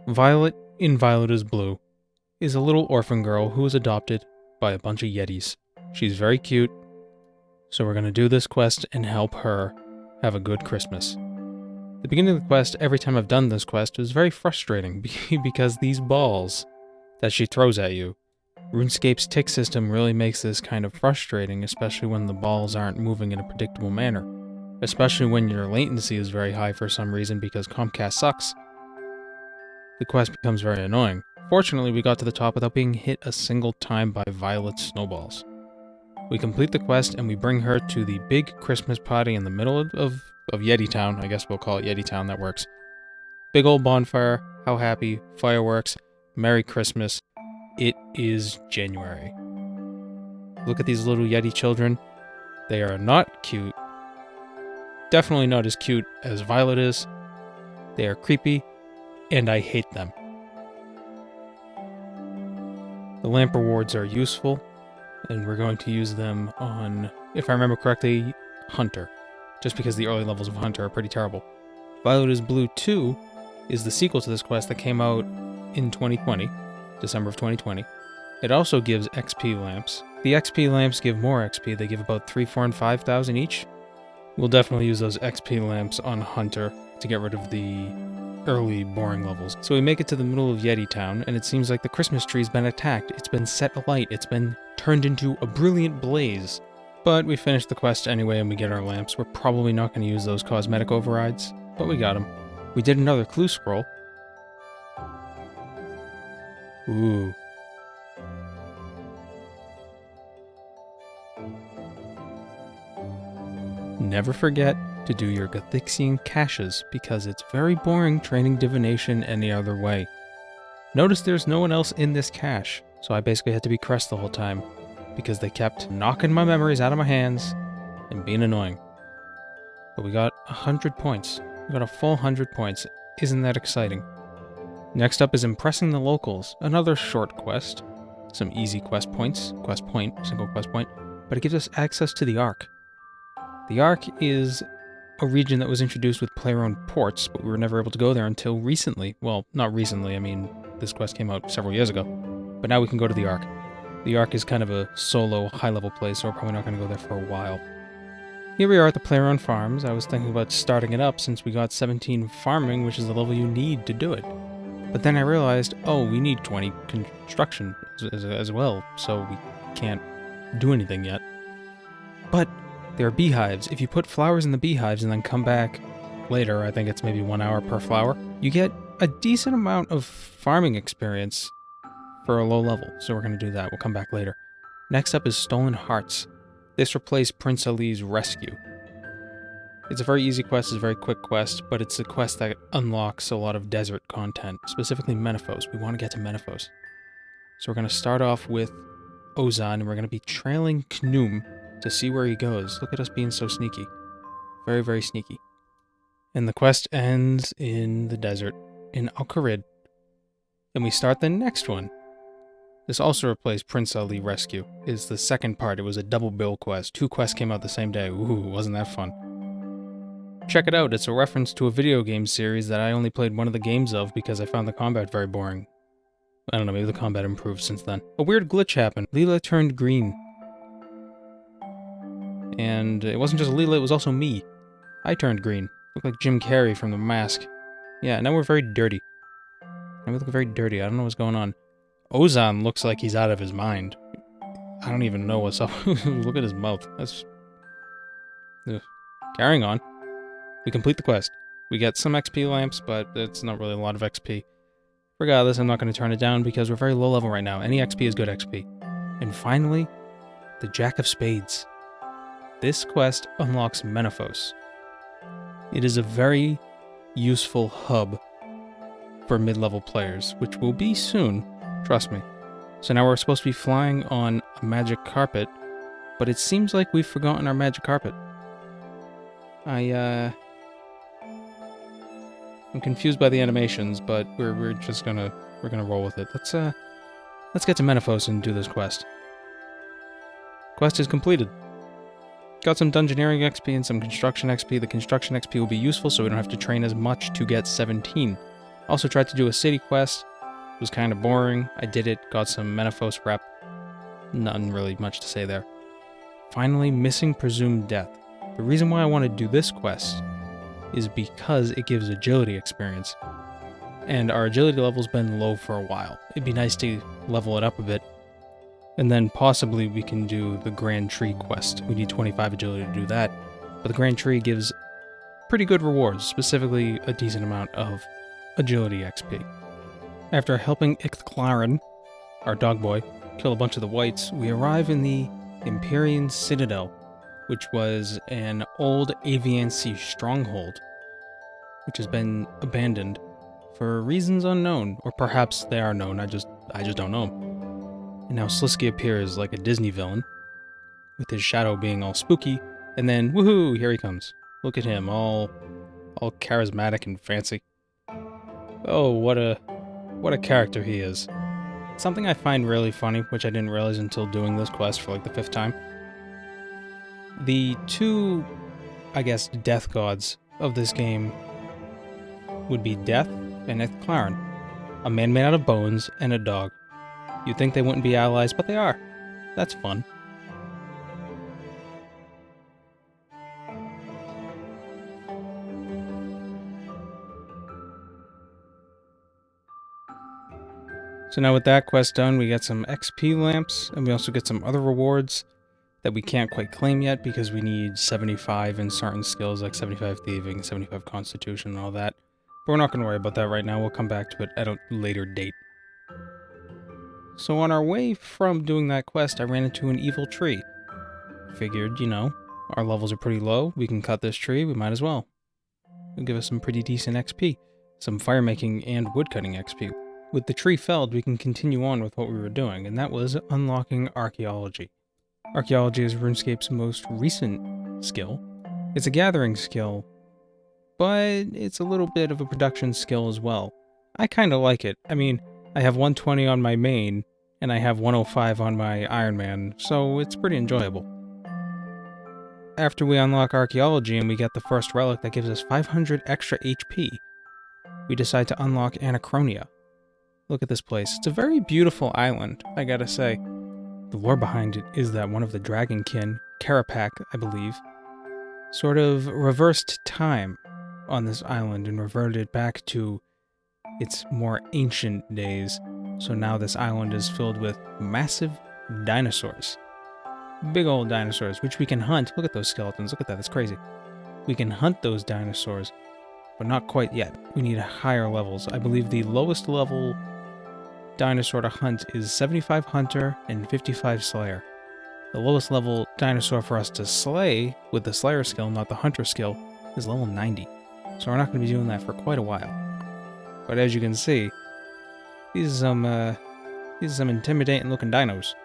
Violet in Violet is Blue is a little orphan girl who was adopted by a bunch of Yetis. She's very cute, so we're going to do this quest and help her have a good Christmas. The beginning of the quest, every time I've done this quest, is very frustrating because these balls that she throws at you, Runescape's tick system really makes this kind of frustrating, especially when the balls aren't moving in a predictable manner. Especially when your latency is very high for some reason because Comcast sucks. The quest becomes very annoying. Fortunately, we got to the top without being hit a single time by Violet snowballs. We complete the quest and we bring her to the big Christmas party in the middle of Yeti Town. I guess we'll call it Yeti Town, that works. Big old bonfire, how happy, fireworks, Merry Christmas. It is January. Look at these little Yeti children. They are not cute. Definitely not as cute as Violet is. They are creepy, and I hate them. The lamp rewards are useful, and we're going to use them on, if I remember correctly, Hunter. Just because the early levels of Hunter are pretty terrible. Violet is Blue 2 is the sequel to this quest that came out in 2020, December of 2020. It also gives XP lamps. The XP lamps give more XP. They give about 3, 4, and 5,000 each. We'll definitely use those XP lamps on Hunter to get rid of the early boring levels. So we make it to the middle of Yeti Town, and it seems like the Christmas tree's been attacked. It's been set alight. It's been turned into a brilliant blaze. But we finish the quest anyway and we get our lamps. We're probably not going to use those cosmetic overrides, but we got them. We did another clue scroll. Ooh. Never forget to do your Gothixian caches because it's very boring training divination any other way. Notice there's no one else in this cache, so I basically had to be Crest the whole time because they kept knocking my memories out of my hands and being annoying. But we got 100 points. We got a full 100 points. Isn't that exciting? Next up is Impressing the Locals, another short quest. Some easy quest points, single quest point, but it gives us access to the Ark. The Ark is a region that was introduced with player-owned ports, but we were never able to go there until recently. Well, not recently, I mean, this quest came out several years ago. But now we can go to the Ark. The Ark is kind of a solo, high-level place, so we're probably not going to go there for a while. Here we are at the player-owned farms. I was thinking about starting it up since we got 17 farming, which is the level you need to do it. But then I realized, oh, we need 20 construction as well, so we can't do anything yet. But there are beehives. If you put flowers in the beehives and then come back later, I think it's maybe 1 hour per flower, you get a decent amount of farming experience for a low level. So we're going to do that. We'll come back later. Next up is Stolen Hearts. This replaced Prince Ali's Rescue. It's a very easy quest, it's a very quick quest, but it's a quest that unlocks a lot of desert content, specifically Menaphos. We want to get to Menaphos. So we're going to start off with Ozan, and we're going to be trailing Knum to see where he goes. Look at us being so sneaky. Very, very sneaky. And the quest ends in the desert, in Al-Kharid. And we start the next one. This also replaced Prince Ali Rescue. It's the second part. It was a double bill quest. 2 quests came out the same day. Ooh, wasn't that fun. Check it out. It's a reference to a video game series that I only played one of the games of because I found the combat very boring. I don't know, maybe the combat improved since then. A weird glitch happened. Leela turned green. And it wasn't just Leela, it was also me. I turned green. Looked like Jim Carrey from The Mask. Yeah, now we're very dirty. Now we look very dirty. I don't know what's going on. Ozan looks like he's out of his mind. I don't even know what's up. Look at his mouth. That's... Ugh. Carrying on. We complete the quest. We get some XP lamps, but it's not really a lot of XP. Regardless, I'm not going to turn it down because we're very low level right now. Any XP is good XP. And finally, the Jack of Spades. This quest unlocks Menaphos. It is a very useful hub for mid-level players, which will be soon, trust me. So now we're supposed to be flying on a magic carpet, but it seems like we've forgotten our magic carpet. I'm confused by the animations, but we're just gonna roll with it. Let's get to Menaphos and do this quest. Quest is completed. Got some Dungeoneering XP and some Construction XP. The Construction XP will be useful so we don't have to train as much to get 17. Also tried to do a city quest. It was kind of boring. I did it, got some Menaphos rep. Nothing really much to say there. Finally, missing presumed death. The reason why I want to do this quest is because it gives agility experience. And our agility level's been low for a while. It'd be nice to level it up a bit. And then possibly we can do the Grand Tree quest. We need 25 agility to do that. But the Grand Tree gives pretty good rewards, specifically a decent amount of agility XP. After helping Icthlaren, our dog boy, kill a bunch of the whites, we arrive in the Empyrean Citadel, which was an old Aviancy stronghold, which has been abandoned for reasons unknown, or perhaps they are known, I just don't know. And now Slisky appears like a Disney villain, with his shadow being all spooky, and then, woohoo, here he comes. Look at him, all charismatic and fancy. Oh, what a character he is. Something I find really funny, which I didn't realize until doing this quest for like the 5th time. The two, I guess, death gods of this game would be Death and Icthlaren. A man made out of bones and a dog. You'd think they wouldn't be allies, but they are. That's fun. So now with that quest done, we get some XP lamps, and we also get some other rewards that we can't quite claim yet because we need 75 in certain skills like 75 thieving, 75 constitution, and all that. But we're not going to worry about that right now. We'll come back to it at a later date. So on our way from doing that quest, I ran into an evil tree. Figured, you know, our levels are pretty low. We can cut this tree. We might as well. It'll give us some pretty decent XP. Some firemaking and woodcutting XP. With the tree felled, we can continue on with what we were doing, and that was unlocking archaeology. Archaeology is RuneScape's most recent skill. It's a gathering skill, but it's a little bit of a production skill as well. I kinda like it. I mean, I have 120 on my main, and I have 105 on my Iron Man, so it's pretty enjoyable. After we unlock archaeology and we get the first relic that gives us 500 extra HP, we decide to unlock Anachronia. Look at this place. It's a very beautiful island, I gotta say. The lore behind it is that one of the dragonkin, Karapak, I believe, sort of reversed time on this island and reverted back to its more ancient days. So now this island is filled with massive dinosaurs. Big old dinosaurs, which we can hunt. Look at those skeletons. Look at that. That's crazy. We can hunt those dinosaurs, but not quite yet. We need higher levels. I believe the lowest level dinosaur to hunt is 75 Hunter and 55 Slayer. The lowest level dinosaur for us to slay with the Slayer skill, not the Hunter skill, is level 90. So we're not going to be doing that for quite a while. But as you can see, these are some intimidating looking dinos.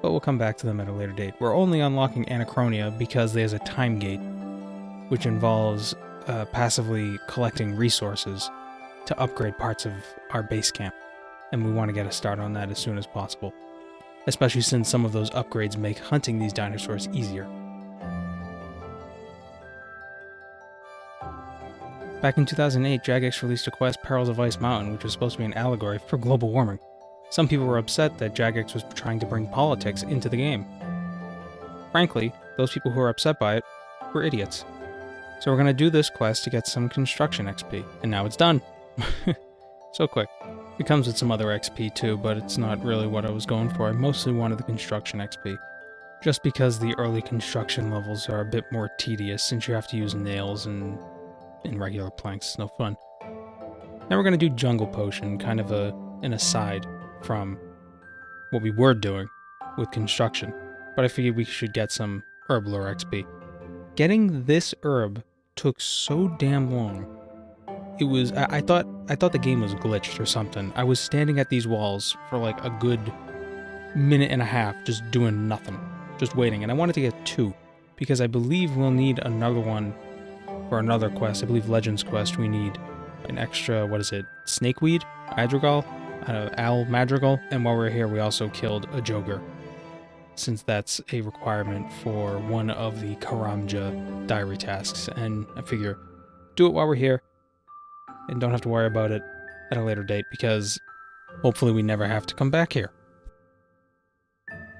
But we'll come back to them at a later date. We're only unlocking Anachronia because there's a time gate, which involves passively collecting resources to upgrade parts of our base camp, and we want to get a start on that as soon as possible, especially since some of those upgrades make hunting these dinosaurs easier. Back in 2008, Jagex released a quest, Perils of Ice Mountain, which was supposed to be an allegory for global warming. Some people were upset that Jagex was trying to bring politics into the game. Frankly, those people who were upset by it were idiots. So we're going to do this quest to get some construction XP, and now it's done. So quick. It comes with some other XP too, but it's not really what I was going for. I mostly wanted the construction XP, just because the early construction levels are a bit more tedious since you have to use nails and regular planks. It's no fun. Now we're going to do Jungle Potion, kind of an aside from what we were doing with construction, but I figured we should get some herb lore XP. Getting this herb took so damn long. It was, I thought the game was glitched or something. I was standing at these walls for like a good minute and a half just doing nothing, just waiting, and I wanted to get 2 because I believe we'll need another one for another quest. I believe Legends quest we need an extra, what is it, snakeweed? Madrigal? Al Madrigal? And while we're here we also killed a Joger, since that's a requirement for one of the Karamja diary tasks, and I figure do it while we're here. and don't have to worry about it at a later date, because hopefully we never have to come back here.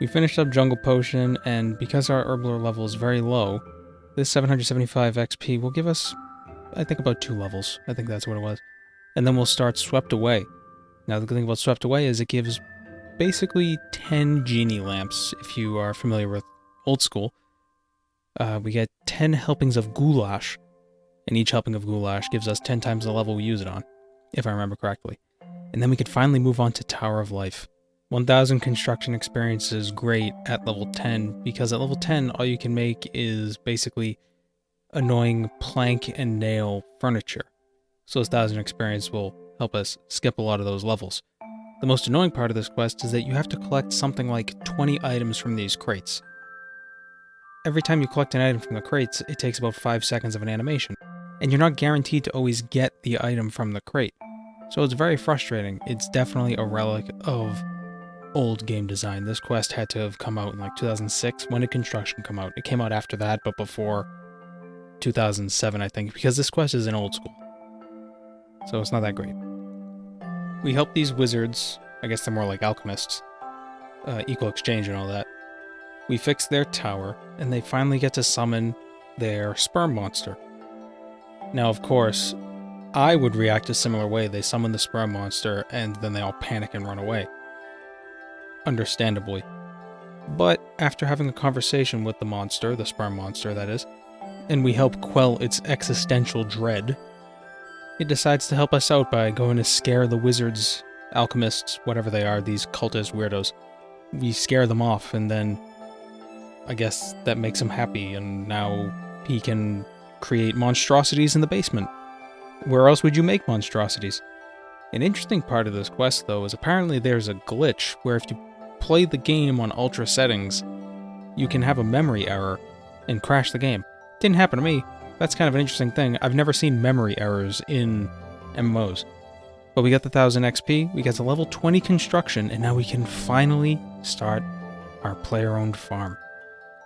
We finished up Jungle Potion, and because our Herblore level is very low, this 775 XP will give us, I think, about 2 levels. I think that's what it was. And then we'll start Swept Away. Now, the good thing about Swept Away is it gives basically 10 genie lamps, if you are familiar with old school. We get 10 helpings of goulash, and each helping of goulash gives us 10 times the level we use it on, if I remember correctly. And then we could finally move on to Tower of Life. 1000 construction experience is great at level 10, because at level 10 all you can make is basically annoying plank and nail furniture. So this 1000 experience will help us skip a lot of those levels. The most annoying part of this quest is that you have to collect something like 20 items from these crates. Every time you collect an item from the crates, it takes about 5 seconds of an animation, and you're not guaranteed to always get the item from the crate. So it's very frustrating. It's definitely a relic of old game design. This quest had to have come out in like 2006. When did construction come out? It came out after that, but before 2007, I think, because this quest is in old school. So it's not that great. We help these wizards, I guess they're more like alchemists, equal exchange and all that. We fix their tower, and they finally get to summon their sperm monster. Now, of course, I would react a similar way. They summon the sperm monster, and then they all panic and run away. Understandably. But after having a conversation with the monster, the sperm monster that is, and we help quell its existential dread, it decides to help us out by going to scare the wizards, alchemists, whatever they are, these cultist weirdos. We scare them off, and then I guess that makes him happy, and now he can create monstrosities in the basement. Where else would you make monstrosities? An interesting part of this quest, though, is apparently there's a glitch where if you play the game on ultra settings, you can have a memory error and crash the game. Didn't happen to me. That's kind of an interesting thing. I've never seen memory errors in MMOs. But we got the 1000 XP, we got to level 20 construction, and now we can finally start our player-owned farm.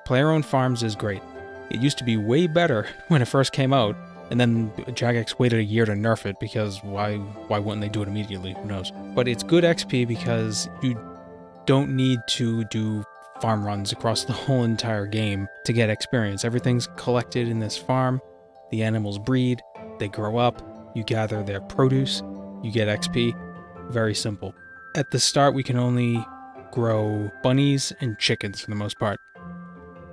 Player-owned farms is great. It used to be way better when it first came out, and then Jagex waited a year to nerf it, because why wouldn't they do it immediately? Who knows? But it's good XP because you don't need to do farm runs across the whole entire game to get experience. Everything's collected in this farm. The animals breed, they grow up, you gather their produce, you get XP. Very simple. At the start, we can only grow bunnies and chickens for the most part.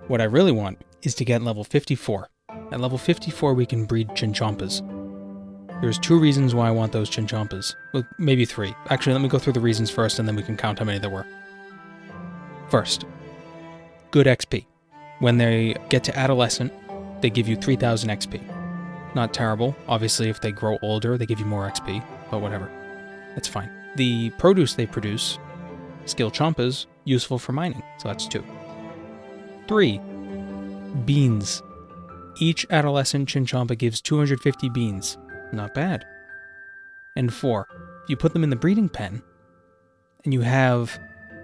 What I really want is to get level 54. At level 54, we can breed chinchompas. There's 2 reasons why I want those chinchompas. Well, maybe 3. Actually, let me go through the reasons first, and then we can count how many there were. First, good XP. When they get to adolescent, they give you 3000 XP. Not terrible. Obviously, if they grow older, they give you more XP, but whatever. That's fine. The produce they produce, skill chompas, useful for mining, so that's 2. 3. Beans. Each adolescent chinchompa gives 250 beans. Not bad. And 4. If you put them in the breeding pen, and you have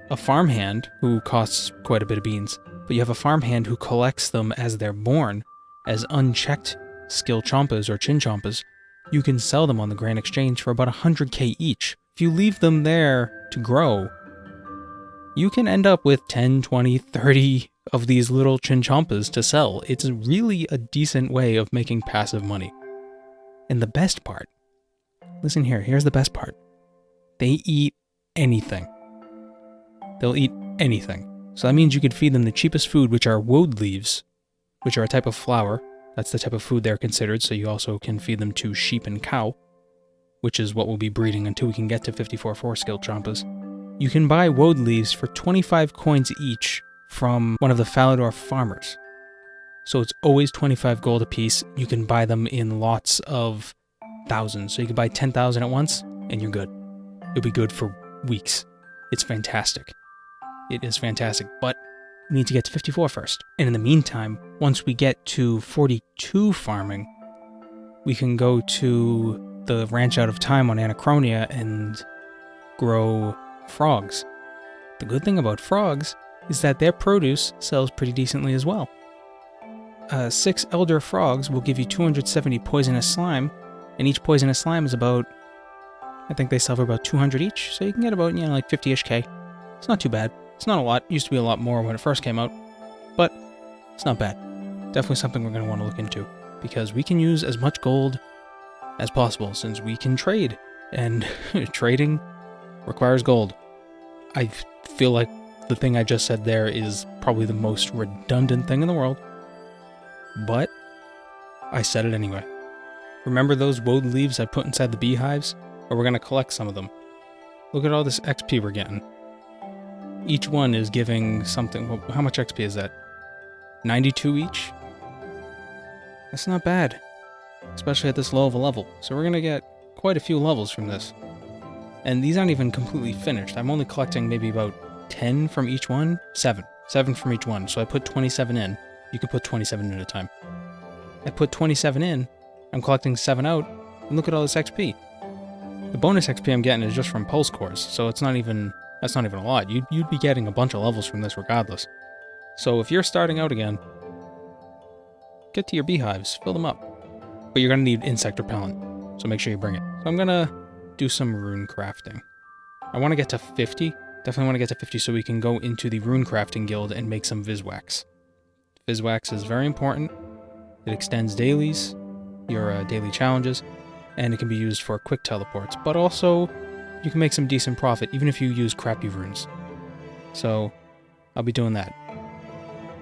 a farmhand who costs quite a bit of beans, but you have a farmhand who collects them as they're born, as unchecked skill chompas or chinchompas, you can sell them on the Grand Exchange for about 100k each. If you leave them there to grow, you can end up with 10, 20, 30 of these little chinchompas to sell. It's really a decent way of making passive money. And the best part, listen here, here's the best part. They eat anything. They'll eat anything. So that means you could feed them the cheapest food, which are woad leaves, which are a type of flower. That's the type of food they're considered, so you also can feed them to sheep and cow, which is what we'll be breeding until we can get to 54 4-skill chompas. You can buy woad leaves for 25 coins each from one of the Falador farmers. So it's always 25 gold apiece. You can buy them in lots of thousands. So you can buy 10,000 at once, and you're good. You'll be good for weeks. It's fantastic. It is fantastic, but we need to get to 54 first. And in the meantime, once we get to 42 farming, we can go to the ranch out of time on Anachronia and grow frogs. The good thing about frogs is that their produce sells pretty decently as well. 6 elder frogs will give you 270 poisonous slime, And each poisonous slime is about, I think they sell for about 200 each, so you can get about, like 50-ish K. It's not too bad. It's not a lot. It used to be a lot more when it first came out, but it's not bad. Definitely something we're going to want to look into, because we can use as much gold as possible since we can trade, and trading requires gold. I feel like the thing I just said there is probably the most redundant thing in the world, but I said it anyway. Remember those woad leaves I put inside the beehives? Or we're going to collect some of them. Look at all this XP we're getting. Each one is giving something. Well, how much XP is that? 92 each? That's not bad, especially at this low of a level. So we're going to get quite a few levels from this. And these aren't even completely finished. I'm only collecting maybe about 10 from each one. 7 from each one. So I put 27 in. You can put 27 in at a time. I put 27 in. I'm collecting 7 out. And look at all this XP. The bonus XP I'm getting is just from pulse cores, so that's not even a lot. You'd be getting a bunch of levels from this regardless. So if you're starting out again, get to your beehives, fill them up. But you're going to need insect repellent, so make sure you bring it. So I'm going to do some rune crafting. I want to get to 50. Definitely want to get to 50 so we can go into the rune crafting guild and make some Viswax. Viswax is very important. It extends dailies, your daily challenges, and it can be used for quick teleports, but also you can make some decent profit even if you use crappy runes. So I'll be doing that.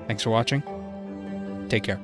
Thanks for watching. Take care.